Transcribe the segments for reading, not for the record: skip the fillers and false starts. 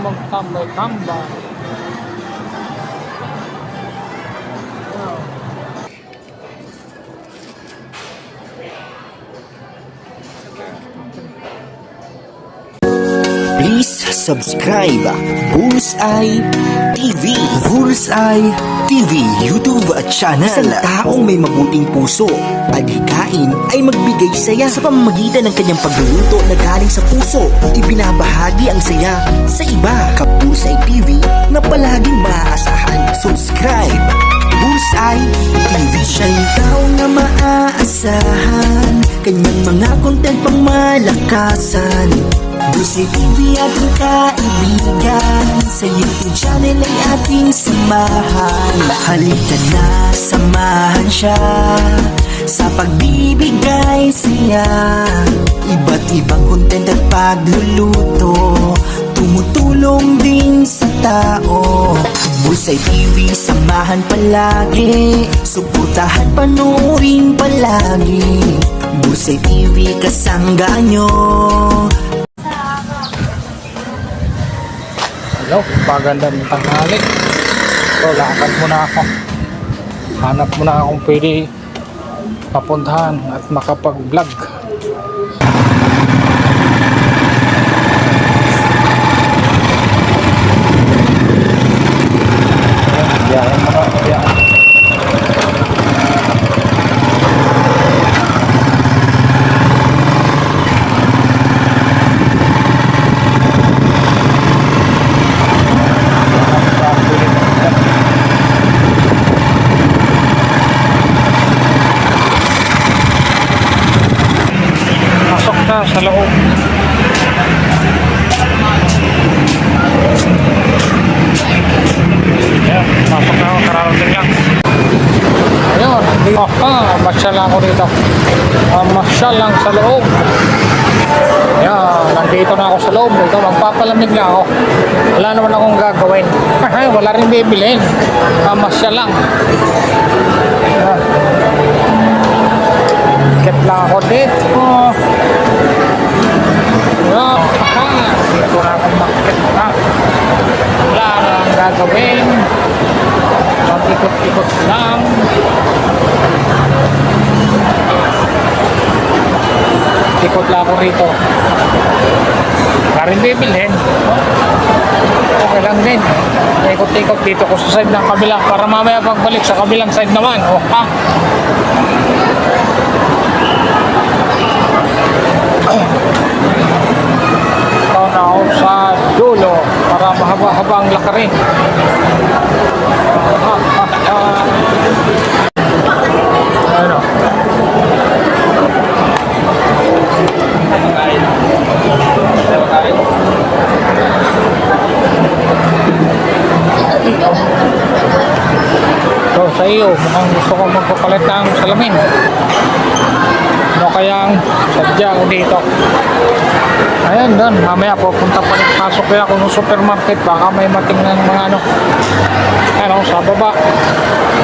Magtambay-tambay. Please subscribe Bullseye TV. Bullseye TV YouTube channel. Isang taong may mabuting puso, adhikain ay magbigay saya sa pamamagitan ng kanyang pagluluto na galing sa puso. Ibinabahagi ang saya sa iba. Bullseye TV na palaging maaasahan. Subscribe Bullseye TV. Siya'y tao na maaasahan, kanyang mga content pang malakasan. Bullseye TV ating kaibigan, sa YouTube channel ay ating samahan. Halika na, samahan siya sa pagbibigay siya. Iba't ibang content at pagluluto, tumutulong din sa tao. Bullseye TV, samahan palagi, suportahan, panoorin palagi. Bullseye TV, kasangga nyo. Hello, magandang tanghali. So, lakad muna ako. Hanap muna akong pwede papuntahan at makapag-vlog. Biyahe muna, biyahe. Sa loob. Ayan, pasok na ako, kararating lang. Ayun, masyal lang ako dito. Masyal lang sa loob. Ayan, nandito na ako sa loob. Ito, magpapalamig na ako. Wala naman akong gagawin. Wala rin bibilhin. Masyal lang. Ayan. Kit lang ako dito. Dito na akong makikit na. Wala na ang gagawin. Mag-ikot-ikot lang. Ikot lang ako rito. Karin bibilhin. Okay lang din. Ikot-ikot dito ko sa side ng kabila para mamaya pagbalik sa kabilang side naman. Ito na ako sa dulo para mahaba-haba ang lakarin. Ano? So sa iyo, mukhang gusto ko magpapalit ng salamin. Ano kayang sadya ko dito? Ayan doon, mamaya pupunta pa rin, pasok kaya ako ng supermarket, baka may matingnan mga ano. Ayan, sa baba.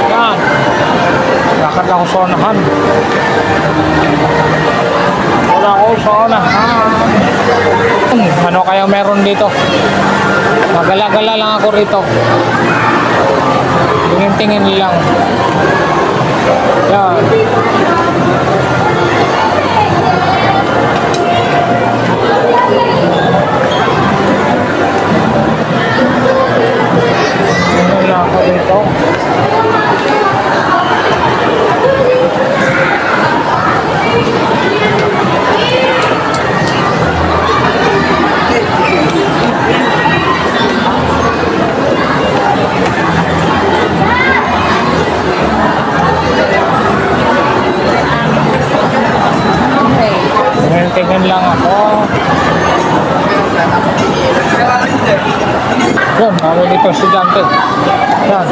Ayan, lakad ako sa unahan. Wala ako sa unahan. Ano kaya meron dito? Magala-gala lang ako rito. Tingin-tingin lang. Ayan. Wala ako dito. Tingnan lang ako. Yun, kami dito estudyante. Yan.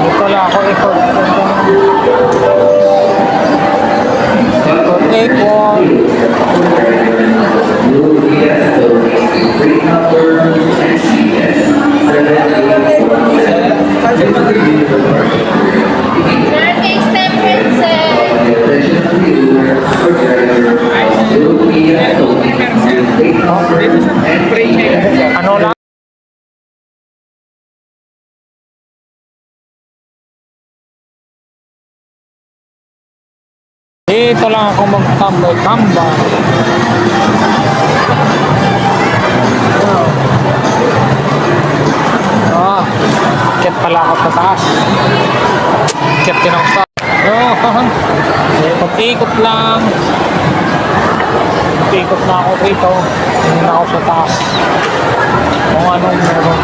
Dito lang ako ikot. Ikot. Birthday step princess. Dito lang ako magtambay-tambay. Ah, kit pala ako sa taas. Kit din ako sa ikot-ikot lang. Ikot na ako dito. Tingin ako sa taas. Kung anong meron.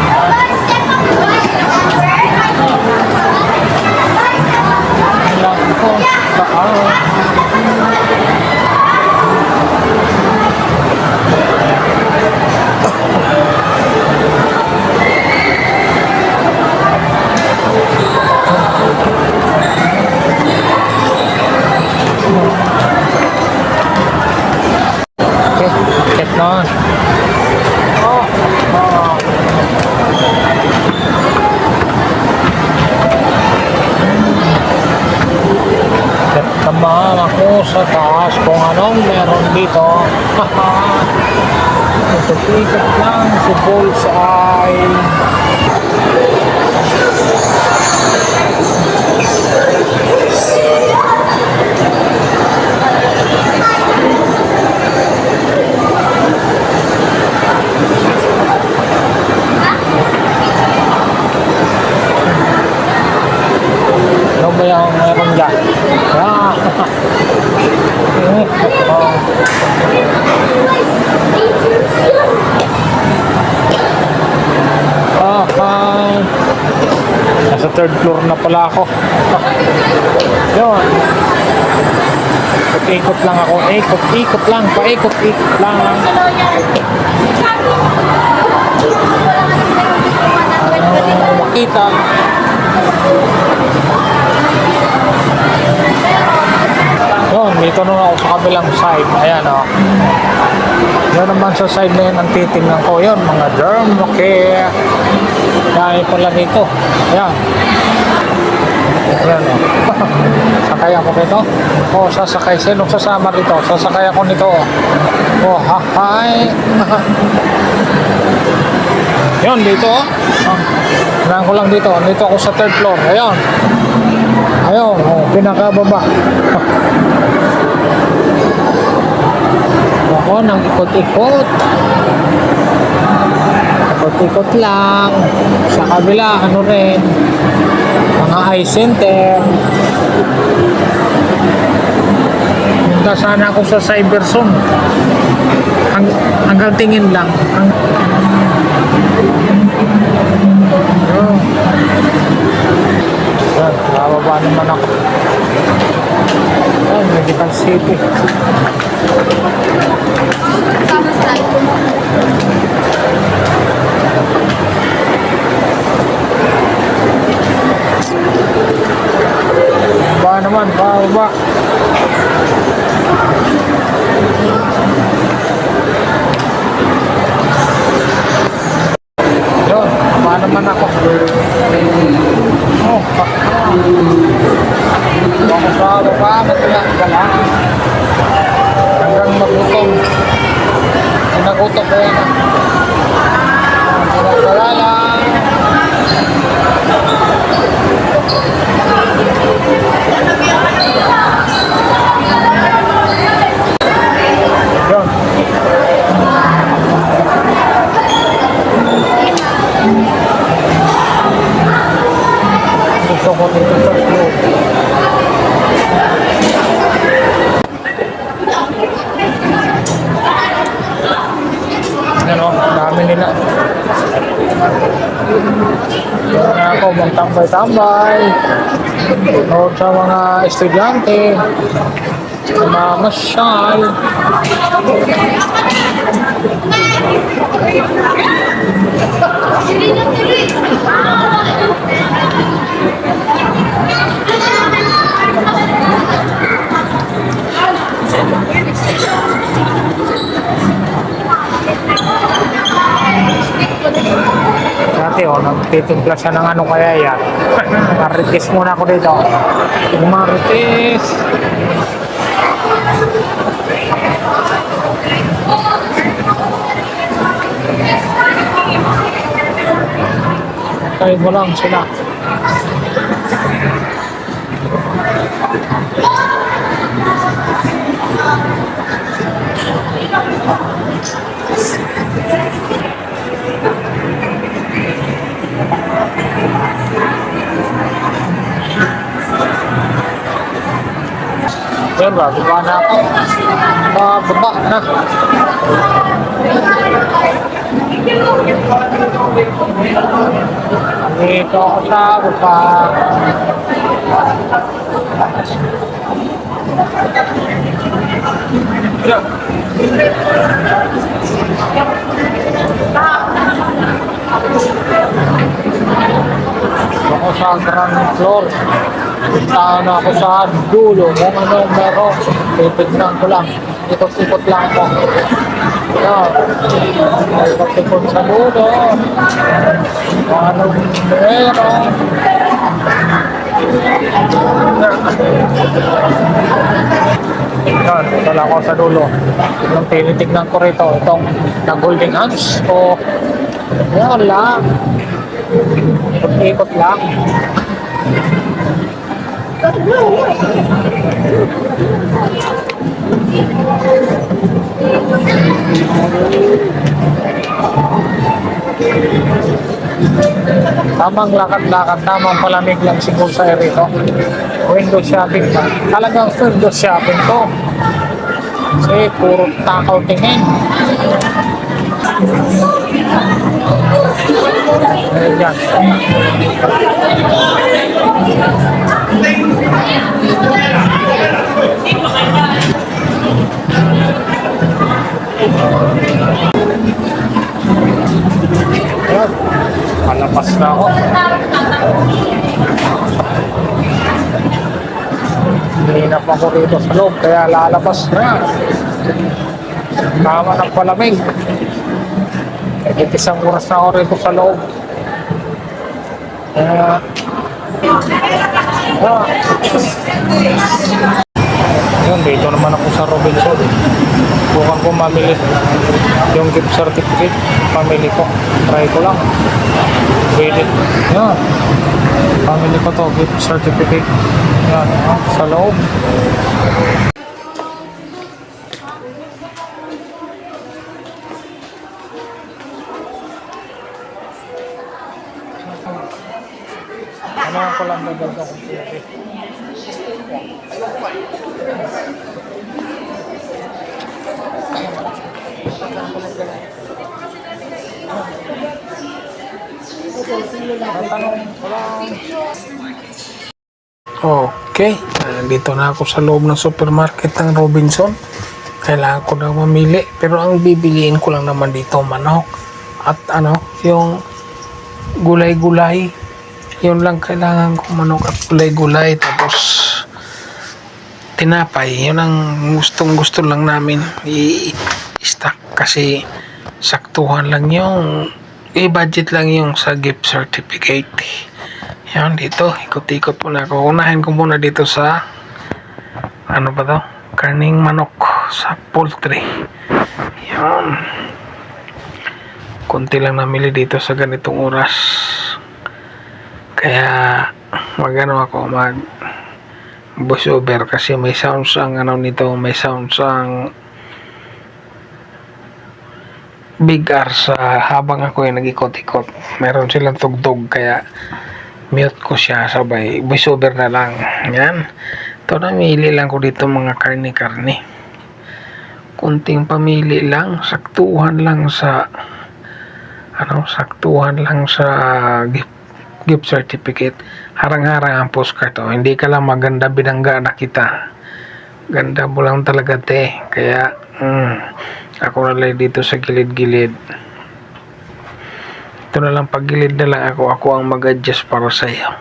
Lang ko sa araw. Ket na. Ket naman ako sa taas kung anong meron dito. Ikot-ikot lang si Bullseye. Ano ba yung meron dyan? Nasa third floor na pala ako. Yun. Ikot lang ako. Ikot lang. Paikot-ikot lang. Makita. Yun, dito na ako sa kabilang side. Ayan o. Yun naman sa side na yun ang titingnan ko. Yun, mga dermocare. Dahil pala dito. Ayan. Ayan o. Sakay ako dito. O, sasakay. Sinong sasama dito? Sasakay ako nito o. O, hi. Yun, dito o. Tingnan ko lang dito. Dito ako sa third floor. Ayan. Ayun, pinakababa. Ako nang ikot-ikot. Ikot-ikot lang. Sa kabila, ano rin. Mga eye center. Punta sana ako sa Cyberzone. Hanggang tingin lang. Yan, nakababa naman ako. Yan, Medical City. Baba naman, baba. Yun, baba naman ako. Oh, ako sa baba, matulak-gala. Hanggang magutom. Nagutom ko yan. Matulak-gala lang. Yun. Gusto ko dito sa slow. Ano, dami nila. Kaya na ako magtambay-tambay. O sa mga estudyante. Sa mga masyal. Dati nagtitimpla siya ng ano kaya yan. Marites muna ako dito. Marites. Kaya mo lang sila. Yan, bababa na ako. Bababa na. Dito ako sa baba. Ako sa ground floor. Puntahan na ako sa dulo kung anong meron. Titignan ko lang. Ikot-ikot lang ako. Yan. Ikot-ikot sa dulo. Kung anong meron. Yan. Ito lang ako sa dulo. Yung tinitignan ko rito. Itong nag-holding hands. O yan lang. Ikot-ikot lang. Tamang lakad-lakad, tamang palamig lang siguro sa rito. Window shopping ba? Talagang window shopping to. Kasi puro takaw tingin. Ayan. Ayan. Palapas na ako. Hinap ako rito sa loob, kaya lalabas na. Tama ng palamig. Kahit isang oras na ako rito sa loob. Yun, dito naman ako sa Robinson. Bukan ko mamili yung gift certificate. Pamili ko. Try ko lang. Pwede. Yan. Pamili ko to, gift certificate. Yan, sa loob. Ano ko lang nagawin sa computer? Okay, dito na ako sa loob ng supermarket ng Robinson. Kailangan ko na mamili, pero ang bibiliin ko lang naman dito manok at yung gulay-gulay. Yun lang kailangan ko, manok at gulay-gulay, tapos tinapay. Yun ang gustong-gusto lang namin i-stock kasi saktuhan lang yung i-budget lang yung sa gift certificate. Yan, dito ikot-ikot muna ako. Unahin ko muna dito sa karning manok sa poultry. Yan, konti lang namili dito sa ganitong oras, kaya ako voice over kasi may sounds ang may sounds ang big R sa habang ako yung nag-ikot-ikot. Meron silang tugtog, kaya mute ko siya, sabay voice over na lang. Yan, ito namili lang ko dito mga karne, kunting pamili lang, saktuhan lang sa gift certificate. Harang-harang ang postcard. Hindi ka lang maganda binangga na kita, ganda mo lang talaga kaya ako na lang dito sa gilid-gilid. Ito na lang, paggilid na lang ako ang mag-adjust para sa iyo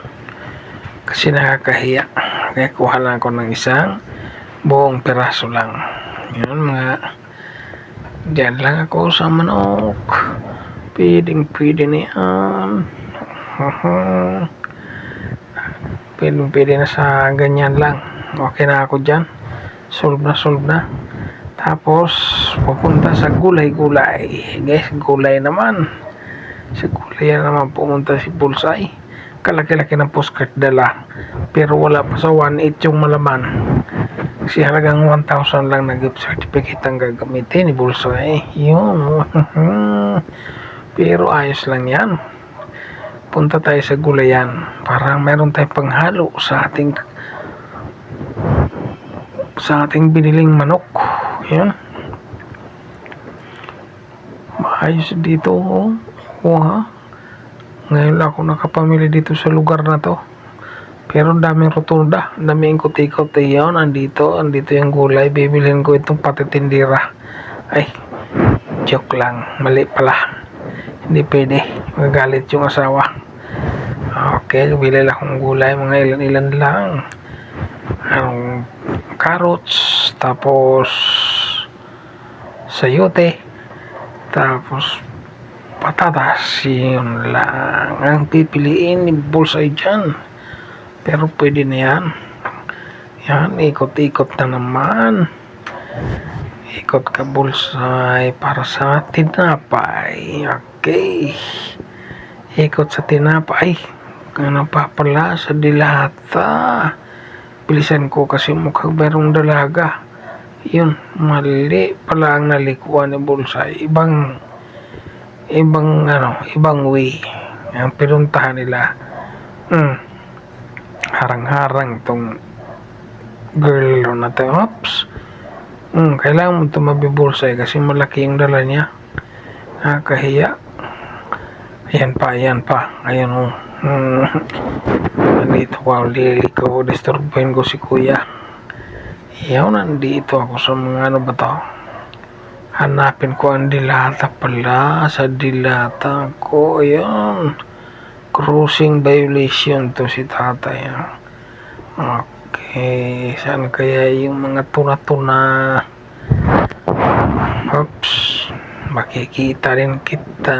kasi nakakahiya. Kaya kuha lang ako ng isang buong piraso lang. Yun, diyan lang ako sa manok. Pwede na yan. Pwede na sa ganyan lang. Okay na ako dyan. Solve na. Tapos pupunta sa gulay-gulay. Guys, gulay naman. Sa gulay naman pumunta si Bullseye. Kalaki-laki ng postcard dala, pero wala pa sa 1.8 yung malaman. Kasi halagang 1,000 lang na gift certificate ang gagamitin ni Bullseye. Yun. Pero ayos lang yan. Punta tayo sa gulayan para meron tayong panghalo sa sa ating biniling manok. Yan. Maayos dito, oh. Oo, ha. Ngayon lang ako nakapamili dito sa lugar na to. Pero daming rotunda, daming ikot-ikot. Yan, andito yung gulay. Bibilhin ko itong patitindira. Ay, joke lang. Mali pala. Hindi pwede. Magagalit yung asawa. Okay, bili lang akong gulay. Mga ilan-ilan lang. Carrots, tapos sayote, tapos patatas. Yun lang ang pipiliin ni Bullseye dyan. Pero pwede na yan. Yan, ikot-ikot na naman. Ikot ka, Bullseye, para sa tinapay. Okay, ikot sa tinapay. Ano pa pala sa dilata. Bilisan ko kasi mukhang merong dalaga. Yun, mali pala ang nalikuan ni Bullseye. Ibang way ang pinuntahan nila. Harang-harang tong girl na to. Oops. Kailangan mo tumabi, Bullseye, kasi malaki yung dala niya. Nakakahiya. Ayan pa. Ayan, oh. Nandito ko, liligaw, disturbuhin ko si kuya. Yan, nandito ako sa mga ano ba to. Hanapin ko ang dilata pala. Sa dilata ko, ayan. Crossing violation to si tatay. Okay, saan kaya yung mga tuna-tuna? Oops, makikita rin kita.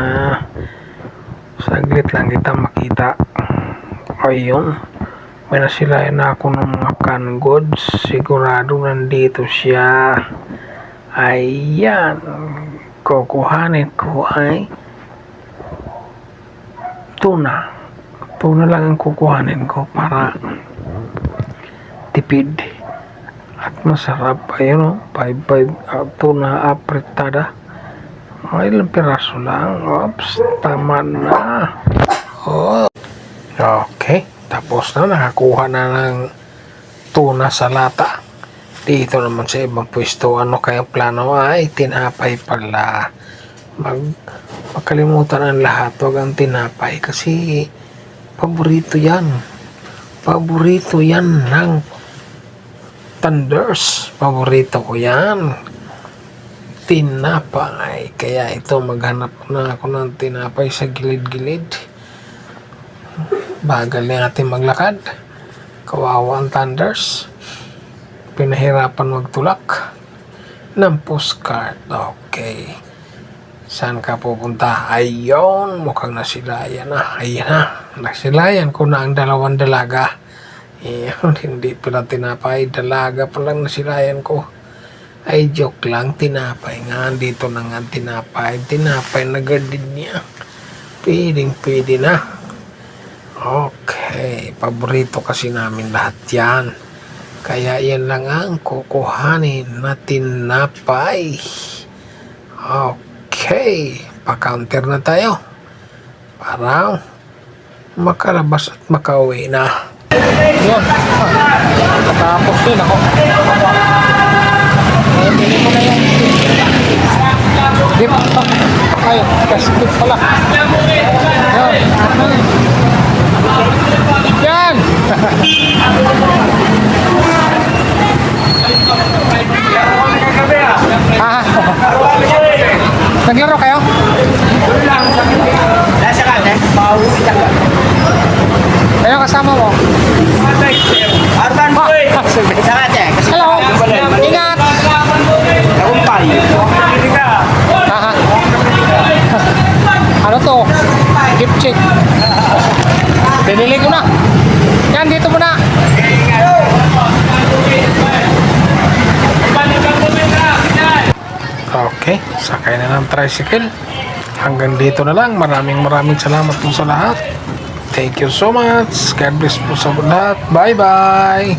Saglit lang kita makita. Ayun, may nasilayan na ako ng mga canned goods. Sigurado nandito siya. Ayan, kukuhanin ko ay tuna lang ang kukuhanin ko para tipid at masarap. Ayun, 5 tuna apretada. Ilang piraso lang. Oops, tama na. Oh. Okay, tapos na, nakakuha na ng tuna sa lata. Dito naman sa ibang pwesto, ano kaya plano? Ay, tinapay pala. Magkalimutan ang lahat, wag ang tinapay kasi paborito yan ng Thunders. Paborito ko yan, tinapay. Kaya ito, maghanap na ako ng tinapay sa gilid-gilid. Bagal na natin maglakad. Kawawa ang Thunders. Pinahirapan magtulak ng postcard. Okay, saan ka pupunta? Ayun, mukhang nasilayan na. Ayan na, nasilayan ko na ang dalawang dalaga. Hindi pala tinapay, dalaga palang nasilayan ko. Ay, joke lang, tinapay nga. Dito na nga tinapay na gardin niya. Pwede na. Okay, paborito kasi namin lahat yan. Kaya yan lang ang kukuhanin na tinapay. Okay, pa-counter na tayo para makalabas at makauwi na. Yun. Tapos din ako. Bili ko na yung dip. Ay, cash dip pala. Yan. Naglaro kayo? Ayun, kasama mo. Hello. Ingat. Ano to? Gift check. Binili ko na. Yan, dito mo na. Okay, sakay na ng tricycle. Hanggang dito na lang. Maraming salamat po sa lahat. Thank you so much. God bless po sa lahat. Bye-bye.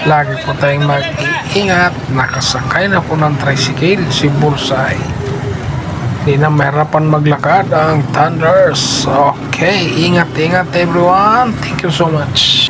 Lagi po tayong mag-iingat. Nakasakay na po ng tricycle si Bullseye. Hindi na mahirapan maglakad ang Thunders. Okay, ingat everyone. Thank you so much.